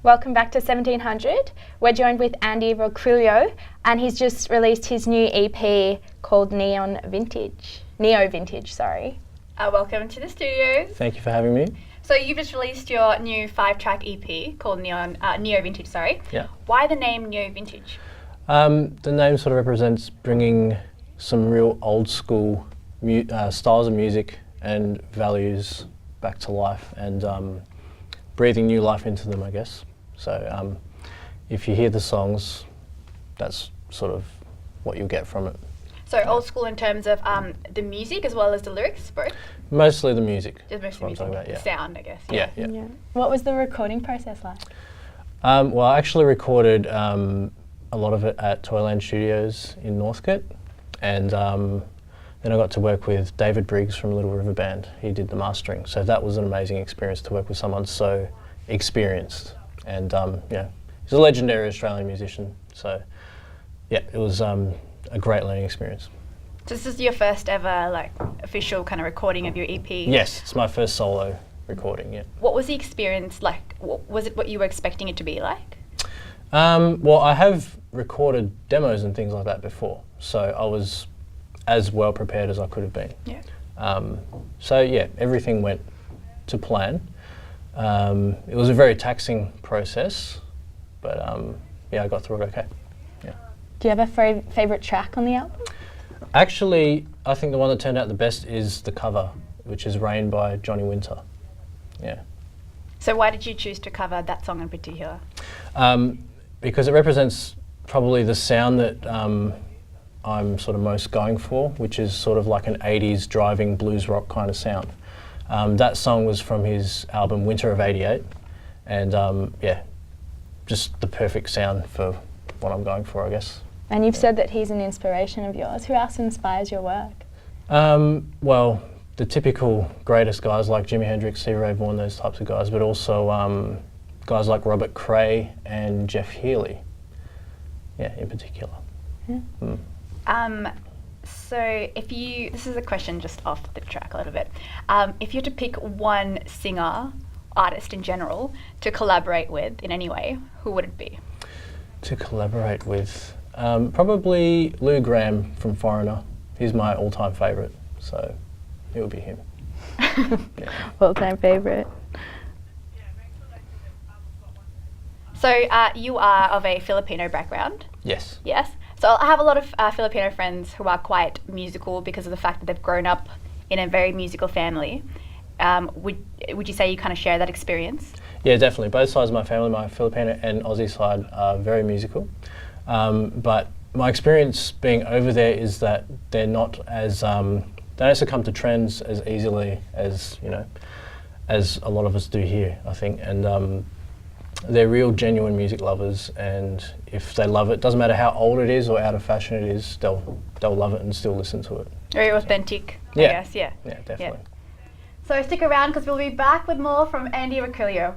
Welcome back to 1700. We're joined with Andy Ronquillo, and he's just released his new EP called Neo Vintage, sorry. Welcome to the studios. Thank you for having me. So you've just released your new 5-track EP called Neo Vintage, sorry. Yeah. Why the name Neo Vintage? The name sort of represents bringing some real old school styles of music and values back to life and breathing new life into them, I guess. So if you hear the songs, that's sort of what you'll get from it. So old school in terms of the music as well as the lyrics, both? Mostly the music. Just mostly what I'm talking music, about, yeah. sound, I guess. Yeah. What was the recording process like? Well, I actually recorded a lot of it at Toyland Studios in Northcote, and then I got to work with David Briggs from Little River Band. He did the mastering, so that was an amazing experience to work with someone so experienced. And he's a legendary Australian musician, so yeah, it was a great learning experience. So this is your first ever official kind of recording of your EP? Yes, it's my first solo recording, yeah. What was the experience like? Was it what you were expecting it to be like? Well, I have recorded demos and things like that before, so I was as well prepared as I could have been. Yeah. So yeah, everything went to plan. It was a very taxing process, but I got through it okay. Yeah. Do you have a favourite track on the album? Actually, I think the one that turned out the best is the cover, which is Rain by Johnny Winter. Yeah. So why did you choose to cover that song in particular? Because it represents probably the sound that I'm sort of most going for, which is sort of like an 80s driving blues rock kind of sound. That song was from his album Winter of '88, and just the perfect sound for what I'm going for, I guess. And you've said that he's an inspiration of yours. Who else inspires your work? Well, the typical greatest guys like Jimi Hendrix, Stevie Ray Vaughan, those types of guys, but also guys like Robert Cray and Jeff Healey, in particular. Yeah. So this is a question just off the track a little bit. If you had to pick one singer, artist in general, to collaborate with in any way, who would it be? To collaborate with? Probably Lou Gramm from Foreigner. He's my all-time favourite, so it would be him. All-time favourite. So you are of a Filipino background? Yes. Yes. So I have a lot of Filipino friends who are quite musical because of the fact that they've grown up in a very musical family. Would you say you kind of share that experience? Yeah, definitely. Both sides of my family, my Filipino and Aussie side, are very musical. But my experience being over there is that they're not as they don't succumb to trends as easily as as a lot of us do here, I think. And they're real genuine music lovers, and if they love it, doesn't matter how old it is or out of fashion it is, they'll love it and still listen to it. Very authentic, I Yeah. guess, yeah. Yeah, definitely. So stick around because we'll be back with more from Andy Ronquillo.